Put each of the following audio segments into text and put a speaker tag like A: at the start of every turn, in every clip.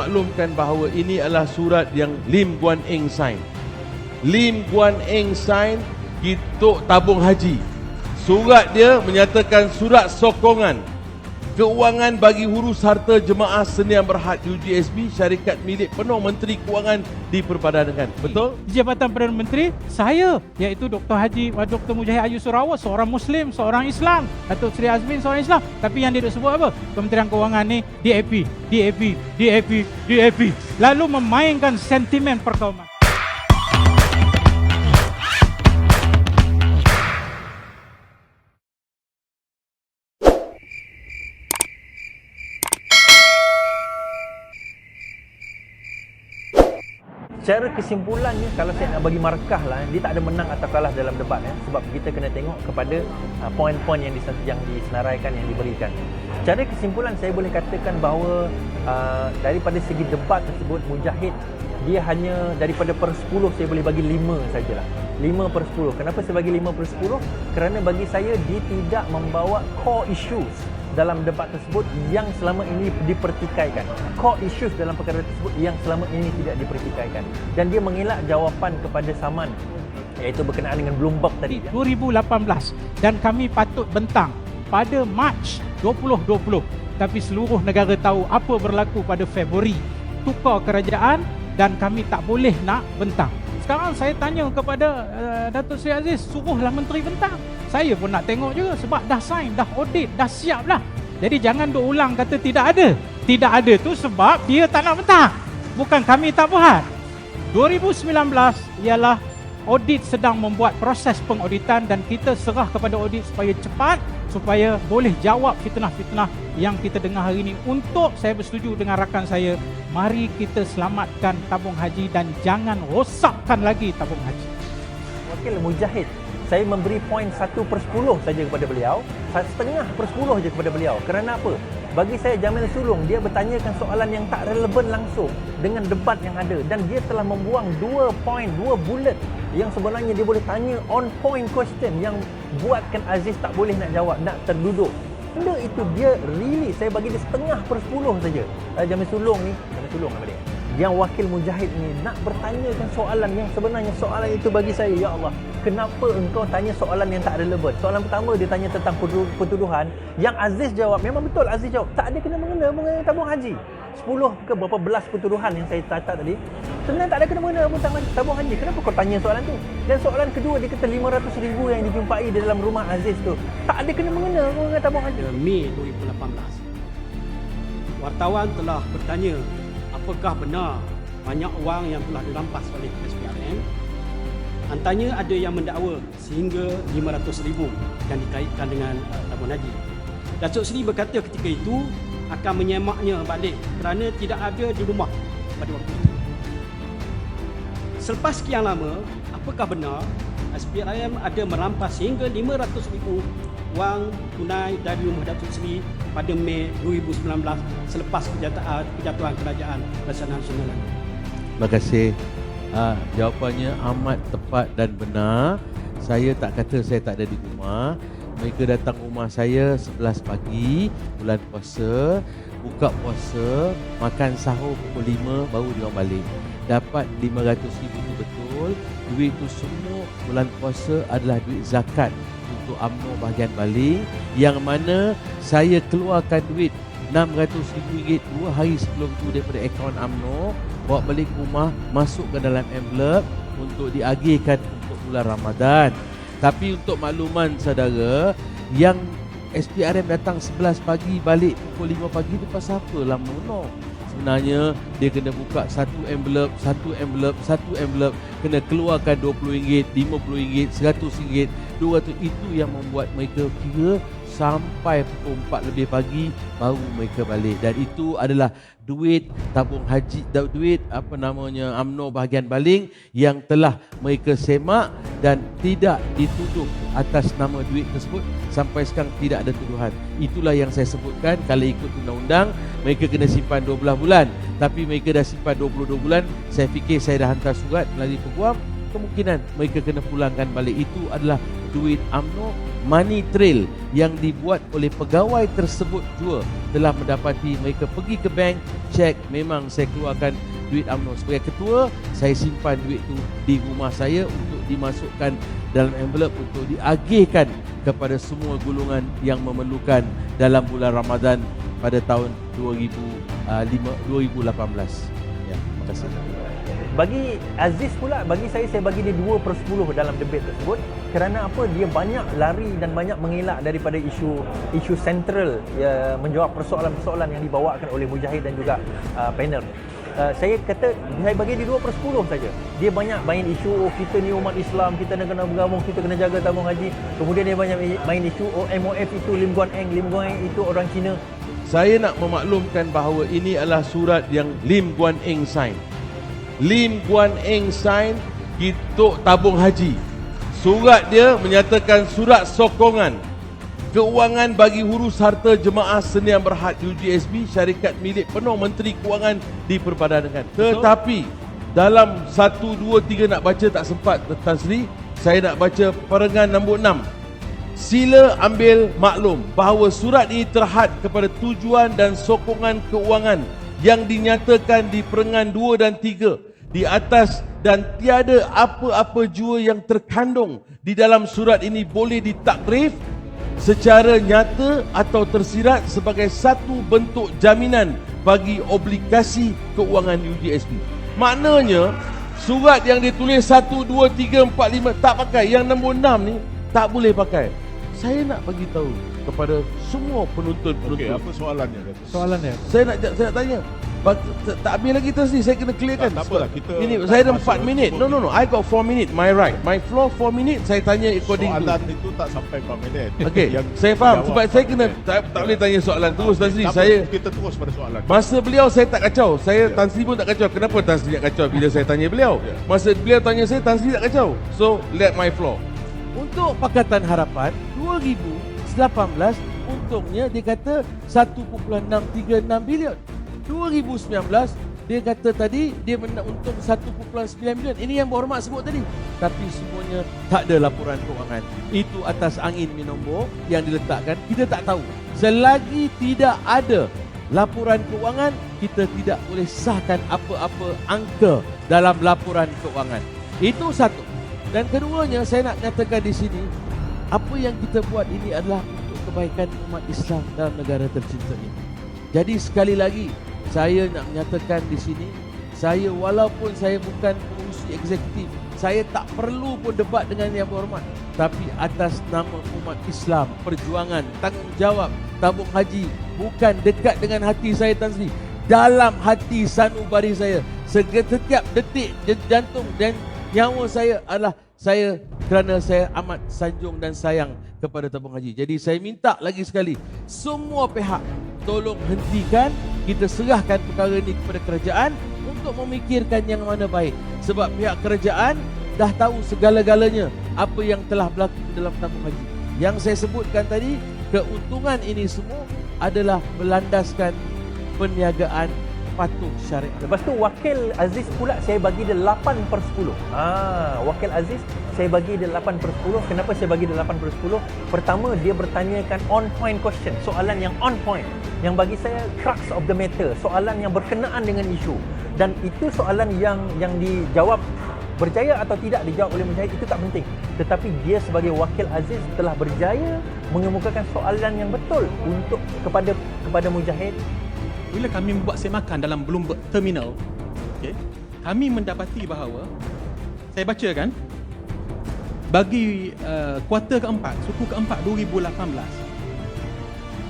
A: maklumkan bahawa ini adalah surat yang Lim Guan Eng sign. Lim Guan Eng sign Kitok Tabung Haji. Surat dia menyatakan surat sokongan keuangan bagi hurus harta jemaah Senyap Berhad UGSB, syarikat milik penuh Menteri Kewangan diperpadankan. Betul?
B: Jabatan Perdana Menteri, saya iaitu Dr. Haji Dr. Mujahid Ayu Surawa, seorang Muslim, seorang Islam. Datuk Seri Azmin, seorang Islam. Tapi yang dia sebut apa? Kementerian Kewangan ni DAP. Lalu memainkan sentimen perkauman.
C: Secara kesimpulannya, kalau saya nak bagi markah lah, dia tak ada menang atau kalah dalam debat sebab kita kena tengok kepada poin-poin yang disenaraikan, yang diberikan. Secara kesimpulan, saya boleh katakan bahawa daripada segi debat tersebut, Mujahid dia hanya daripada per 10 saya boleh bagi 5 sajalah. 5 per 10. Kenapa saya bagi 5 per 10? Kerana bagi saya dia tidak membawa core issues dalam debat tersebut yang selama ini dipertikaikan. Core issues dalam perkara tersebut yang selama ini tidak dipertikaikan. Dan dia mengelak jawapan kepada saman, iaitu berkenaan dengan Bloomberg tadi.
B: 2018 dan kami patut bentang pada Mac 2020. Tapi seluruh negara tahu apa berlaku pada Februari. Tukar kerajaan dan kami tak boleh nak bentang. Sekarang saya tanya kepada Datuk Seri Aziz, suruhlah menteri bentang. Saya pun nak tengok juga sebab dah sign, dah audit, dah siap lah. Jadi jangan duk ulang kata tidak ada. Tidak ada tu sebab dia tak nak bentang. Bukan kami tak buat. 2019 ialah audit sedang membuat proses pengauditan dan kita serah kepada audit supaya cepat, supaya boleh jawab fitnah-fitnah yang kita dengar hari ini. Untuk saya bersetuju dengan rakan saya, mari kita selamatkan tabung haji dan jangan rosakkan lagi tabung haji.
C: Wakil Mujahid, saya memberi poin 1 per 10 saja kepada beliau, 1.5 per 10 saja kepada beliau. Kerana apa? Bagi saya Jamil Sulong, dia bertanyakan soalan yang tak relevan langsung dengan debat yang ada, dan dia telah membuang 2 poin, 2 bullet yang sebenarnya dia boleh tanya on point question yang buatkan Aziz tak boleh nak jawab, nak terduduk. Benda itu dia really, saya bagi dia 1.5 per 10 saja. Jamil Sulong ni, Jamil Sulong apa dia? Yang Wakil Mujahid ni nak bertanyakan soalan yang sebenarnya soalan itu bagi saya, ya Allah, kenapa engkau tanya soalan yang tak relevan? Soalan pertama dia tanya tentang pertuduhan, yang Aziz jawab, memang betul Aziz jawab, tak ada kena-mengena mengenai tabung haji. 10 ke berapa belas pertuduhan yang saya catat tadi, sebenarnya tak ada kena-mengena tentang tabung haji. Kenapa kau tanya soalan tu? Dan soalan kedua, dia kata 500,000 yang dijumpai di dalam rumah Aziz tu, tak ada kena-mengena mengenai tabung haji.
D: Mei 2018, wartawan telah bertanya apakah benar banyak wang yang telah dirampas oleh SPRM. Antaranya ada yang mendakwa sehingga 500,000 yang dikaitkan dengan tabung haji. Datuk Seri berkata ketika itu akan menyemaknya balik kerana tidak ada di rumah pada waktu itu. Selepas sekian lama, apakah benar SPRM ada merampas sehingga 500,000 wang tunai dari rumah Datuk Seri pada Mei 2019 selepas kejatuhan kerajaan Bersama Nasional?
A: Terima kasih. Jawapannya amat tepat dan benar. Saya tak kata saya tak ada di rumah. Mereka datang rumah saya 11 pagi, bulan puasa, buka puasa, makan sahur pukul 5, baru diorang balik. Dapat 500,000 itu betul. Duit itu semua bulan puasa adalah duit zakat untuk UMNO bahagian baling, yang mana saya keluarkan duit RM600,000 2 hari sebelum tu daripada akaun UMNO, bawa balik ke rumah, masuk ke dalam envelope untuk diagihkan untuk bulan Ramadan. Tapi untuk makluman saudara, yang SPRM datang 11 pagi, balik pukul 5 pagi tu pasal apa lama no? Sebenarnya dia kena buka satu envelope, kena keluarkan RM20, RM50, RM100, RM200. Itu yang membuat mereka kira sampai pukul 4 lebih pagi baru mereka balik. Dan itu adalah duit tabung haji, duit UMNO bahagian baling yang telah mereka semak dan tidak dituduh atas nama duit tersebut. Sampai sekarang tidak ada tuduhan. Itulah yang saya sebutkan, kalau ikut undang-undang mereka kena simpan 12 bulan, tapi mereka dah simpan 22 bulan. Saya fikir saya dah hantar surat melalui peguam kemungkinan mereka kena pulangkan balik. Itu adalah duit UMNO money trail yang dibuat oleh pegawai tersebut jua telah mendapati mereka pergi ke bank, cek memang saya keluarkan duit UMNO. Sebagai ketua, saya simpan duit itu di rumah saya untuk dimasukkan dalam envelope untuk diagihkan kepada semua golongan yang memerlukan dalam bulan Ramadan pada tahun 2018. Ya, terima kasih.
C: Bagi Aziz pula, bagi saya bagi dia 2/10 dalam debate tersebut. Kerana apa? Dia banyak lari dan banyak mengelak daripada isu sentral, ya, menjawab persoalan-persoalan yang dibawakan oleh Mujahid dan juga panel. Saya kata saya bagi dia 2/10 saja. Dia banyak main isu kita ni umat Islam, kita kena bergabung, kita kena jaga tabung haji. Kemudian dia banyak main isu MOF itu Lim Guan Eng itu orang Cina.
A: Saya nak memaklumkan bahawa ini adalah surat yang Lim Guan Eng sign. Lim Guan Eng sign untuk tabung haji. Surat dia menyatakan surat sokongan keuangan bagi hurus harta jemaah senian berhad UGSB, syarikat milik penuh Menteri Kewangan diperpadankan. Tetapi dalam 1, 2, 3 nak baca tak sempat Tan Sri. Saya nak baca perengan nombor 6. Sila ambil maklum bahawa surat ini terhad kepada tujuan dan sokongan keuangan yang dinyatakan di perengan 2 dan 3 di atas, dan tiada apa-apa jua yang terkandung di dalam surat ini boleh ditakrif secara nyata atau tersirat sebagai satu bentuk jaminan bagi obligasi keuangan UGSB. Maknanya surat yang ditulis 1, 2, 3, 4, 5 tak pakai. Yang nombor 6 ni tak boleh pakai. Saya nak bagi tahu kepada semua penonton-penonton.
E: Okey, apa soalannya?
B: Soalannya.
A: Saya nak tanya. Tak habis lagi Tan Sri, saya kena clearkan.
E: Tak apalah, kita
A: ini saya ada 4 minit. No, I got 4 minit. My right. My floor 4 minit. Saya tanya according to.
E: Soalan itu tak sampai 4 minit.
A: Okey,
E: Yang
A: saya faham
E: jawab
A: sebab saya
E: 4
A: kena
E: minit.
A: tak boleh tanya soalan terus Tan Sri.
E: Tak apa,
A: Saya
E: kita terus pada soalan.
A: masa beliau saya tak kacau. Saya Tan Sri pun tak kacau. Kenapa Tan Sri tak kacau bila saya tanya beliau? Masa beliau tanya saya, Tan Sri tak kacau. So, let my floor. Untuk Pakatan Harapan 2018 untungnya dia kata 1.636 bilion. 2019 dia kata tadi dia untung 1.9 bilion. Ini yang berhormat sebut tadi. Tapi semuanya tak ada laporan keuangan. Itu atas angin minombor yang diletakkan. Kita tak tahu. Selagi tidak ada laporan keuangan, kita tidak boleh sahkan apa-apa angka dalam laporan keuangan. Itu satu. Dan keduanya, saya nak nyatakan di sini, apa yang kita buat ini adalah untuk kebaikan umat Islam dalam negara tercinta ini. Jadi sekali lagi, saya nak menyatakan di sini, saya walaupun saya bukan pengurusi eksekutif, saya tak perlu pun debat dengan yang berhormat. Tapi atas nama umat Islam, perjuangan, tanggungjawab, tabung haji, bukan dekat dengan hati saya Tan Sri. Dalam hati sanubari saya, setiap detik jantung dan nyawa saya adalah saya, kerana saya amat sanjung dan sayang kepada tabung haji. Jadi saya minta lagi sekali, semua pihak tolong hentikan, kita serahkan perkara ini kepada kerajaan untuk memikirkan yang mana baik. Sebab pihak kerajaan dah tahu segala-galanya apa yang telah berlaku dalam tabung haji. Yang saya sebutkan tadi, keuntungan ini semua adalah berlandaskan perniagaan patuh syariat.
C: Lepas tu Wakil Aziz pula saya bagi dia 8/10. Wakil Aziz saya bagi dia 8/10. Kenapa saya bagi dia 8/10? Pertama, dia bertanyakan on point question, soalan yang on point, yang bagi saya crux of the matter, soalan yang berkenaan dengan isu. Dan itu soalan yang dijawab, berjaya atau tidak dijawab oleh Mujahid itu tak penting. Tetapi dia sebagai Wakil Aziz telah berjaya mengemukakan soalan yang betul untuk kepada Mujahid.
F: Bila kami membuat semakan dalam Bloomberg Terminal, kami mendapati bahawa, saya bacakan, bagi kuarter keempat, suku keempat 2018,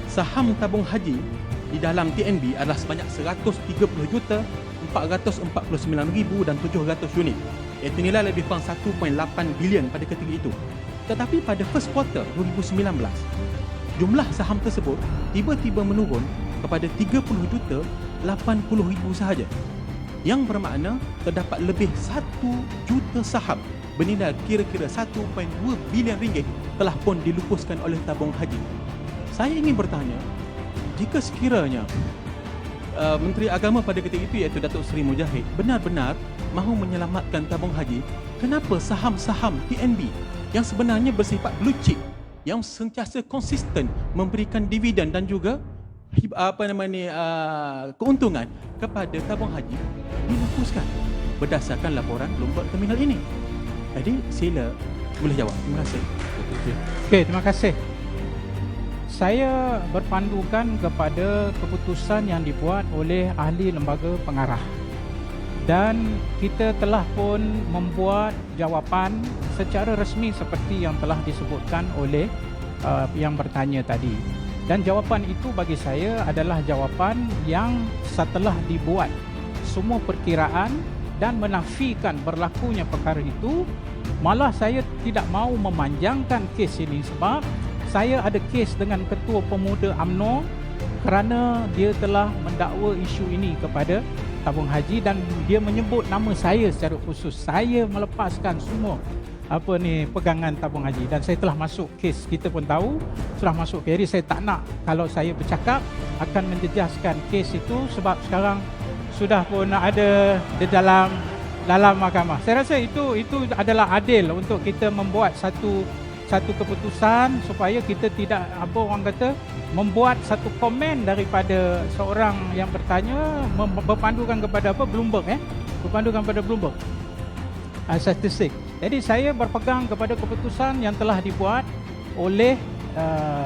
F: saham tabung haji di dalam TNB adalah sebanyak 130,449,700 unit, iaitu nilai lebih kurang 1.8 bilion pada ketika itu. Tetapi pada first quarter 2019, jumlah saham tersebut tiba-tiba menurun kepada 30,80,000 sahaja, yang bermakna terdapat lebih 1 juta saham bernilai kira-kira 1.2 bilion ringgit telah pun dilupuskan oleh tabung haji. Saya ingin bertanya, jika sekiranya Menteri Agama pada ketika itu iaitu Datuk Seri Mujahid benar-benar mahu menyelamatkan tabung haji, kenapa saham-saham PNB yang sebenarnya bersifat blue chip, yang sentiasa konsisten memberikan dividen dan juga keuntungan kepada tabung haji dilupuskan berdasarkan laporan Bloomberg Terminal ini? Jadi sila boleh jawab. Terima kasih.
B: Okey, terima kasih. Saya berpandukan kepada keputusan yang dibuat oleh ahli lembaga pengarah. Dan kita telah pun membuat jawapan secara resmi seperti yang telah disebutkan oleh yang bertanya tadi. Dan jawapan itu bagi saya adalah jawapan yang setelah dibuat semua perkiraan dan menafikan berlakunya perkara itu. Malah saya tidak mahu memanjangkan kes ini sebab saya ada kes dengan Ketua Pemuda UMNO kerana dia telah mendakwa isu ini kepada tabung haji dan dia menyebut nama saya secara khusus. Saya melepaskan semua pegangan tabung haji dan saya telah masuk kes. Kita pun tahu sudah masuk kes. Jadi saya tak nak kalau saya bercakap akan menjejaskan kes itu sebab sekarang sudah pun ada di dalam mahkamah. Saya rasa itu adalah adil untuk kita membuat satu keputusan supaya kita tidak membuat satu komen daripada seorang yang bertanya berpandukan kepada Bloomberg berpandukan pada Bloomberg statistik. Jadi saya berpegang kepada keputusan yang telah dibuat oleh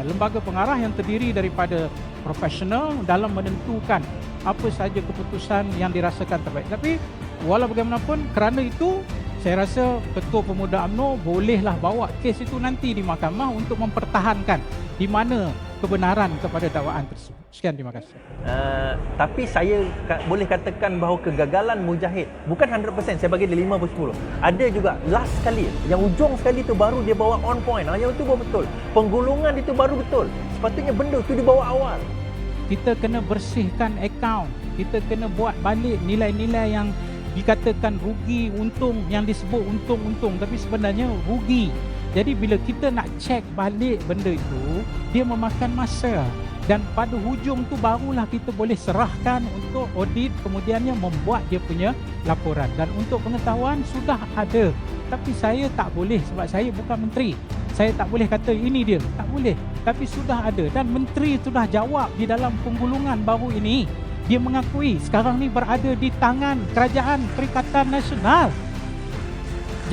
B: lembaga pengarah yang terdiri daripada profesional dalam menentukan apa sahaja keputusan yang dirasakan terbaik. Tapi walau bagaimanapun kerana itu saya rasa Ketua Pemuda UMNO bolehlah bawa kes itu nanti di mahkamah untuk mempertahankan di mana kebenaran kepada dakwaan tersebut. Sekian, terima kasih.
C: Tapi saya boleh katakan bahawa kegagalan Mujahid bukan 100%, saya bagi dia 5/10. Ada juga last sekali, yang ujung sekali tu baru dia bawa on point. Yang itu baru betul. Penggulungan itu baru betul. Sepatutnya benda tu dibawa awal.
B: Kita kena bersihkan akaun. Kita kena buat balik nilai-nilai yang dikatakan rugi, untung, yang disebut untung-untung tapi sebenarnya rugi. Jadi bila kita nak cek balik benda itu, dia memakan masa dan pada hujung tu barulah kita boleh serahkan untuk audit, kemudiannya membuat dia punya laporan. Dan untuk pengetahuan sudah ada, tapi saya tak boleh sebab saya bukan menteri. Saya tak boleh kata ini dia, tak boleh. Tapi sudah ada dan menteri sudah jawab di dalam penggulungan baru ini. Dia mengakui sekarang ni berada di tangan Kerajaan Perikatan Nasional.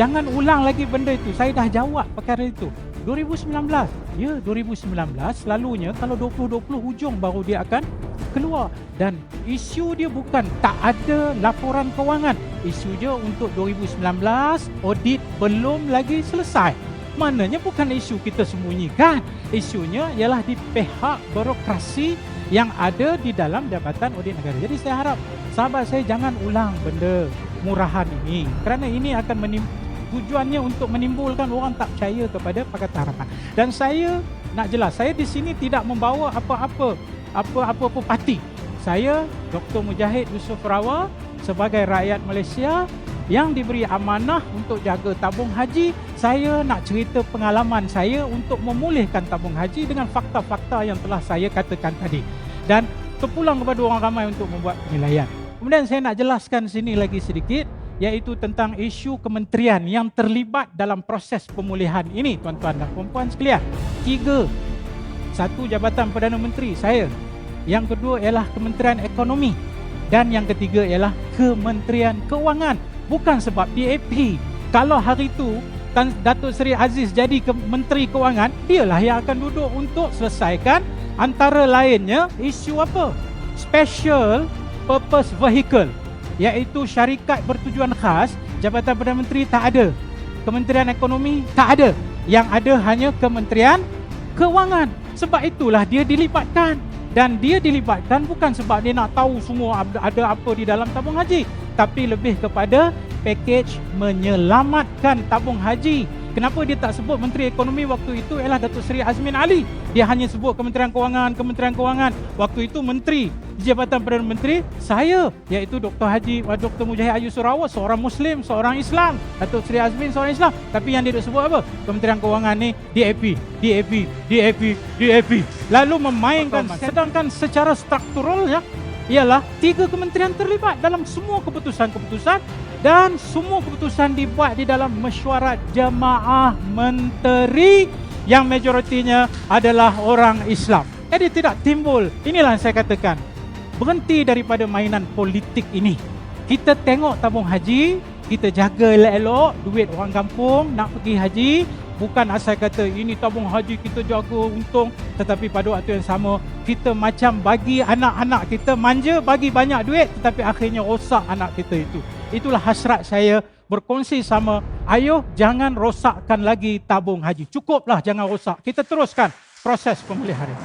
B: Jangan ulang lagi benda itu. Saya dah jawab perkara itu. 2019. Ya, 2019 selalunya kalau 2020 hujung baru dia akan keluar. Dan isu dia bukan tak ada laporan kewangan. Isu dia untuk 2019 audit belum lagi selesai. Maknanya bukan isu kita sembunyikan. Isunya ialah di pihak birokrasi yang ada di dalam Jabatan Audit Negara. Jadi saya harap sahabat saya jangan ulang benda murahan ini kerana ini akan tujuannya untuk menimbulkan orang tak percaya kepada Pakatan Harapan. Dan saya nak jelas, saya di sini tidak membawa apa-apa parti. Saya Dr. Mujahid Yusof Rawal sebagai rakyat Malaysia yang diberi amanah untuk jaga tabung haji. Saya nak cerita pengalaman saya untuk memulihkan tabung haji dengan fakta-fakta yang telah saya katakan tadi. Dan terpulang kepada orang ramai untuk membuat penilaian. Kemudian saya nak jelaskan sini lagi sedikit, iaitu tentang isu kementerian yang terlibat dalam proses pemulihan ini, tuan-tuan dan puan-puan sekalian. 3. Satu, Jabatan Perdana Menteri saya. Yang kedua ialah Kementerian Ekonomi. Dan yang ketiga ialah Kementerian Kewangan. Bukan sebab DAP. Kalau hari itu Datuk Seri Aziz jadi Menteri Kewangan, dialah yang akan duduk untuk selesaikan antara lainnya isu apa? Special Purpose Vehicle, iaitu syarikat bertujuan khas. Jabatan Perdana Menteri tak ada, Kementerian Ekonomi tak ada, yang ada hanya Kementerian Kewangan. Sebab itulah dia dilibatkan. Dan dia dilibatkan bukan sebab dia nak tahu semua ada apa di dalam tabung haji, tapi lebih kepada pakej menyelamatkan tabung haji. Kenapa dia tak sebut Menteri Ekonomi waktu itu ialah Datuk Seri Azmin Ali. Dia hanya sebut Kementerian Kewangan. Waktu itu Menteri di Jabatan Perdana Menteri saya, iaitu Dr. Mujahid Yusof Rawal, seorang Muslim, seorang Islam. Datuk Seri Azmin seorang Islam. Tapi yang dia sebut apa? Kementerian Kewangan ni DAP. Lalu memainkan. Sedangkan secara struktural ya, ialah 3 kementerian terlibat dalam semua keputusan-keputusan dan semua keputusan dibuat di dalam mesyuarat jemaah menteri yang majoritinya adalah orang Islam. Jadi tidak timbul, inilah yang saya katakan, berhenti daripada mainan politik ini. Kita tengok tabung haji, kita jaga elok-elok duit orang kampung nak pergi haji. Bukan asal kata ini tabung haji kita jaga untung, tetapi pada waktu yang sama kita macam bagi anak-anak kita manja, bagi banyak duit tetapi akhirnya rosak anak kita itu. Itulah hasrat saya berkongsi sama, ayo jangan rosakkan lagi tabung haji. Cukuplah jangan rosak. Kita teruskan proses pemeliharaan.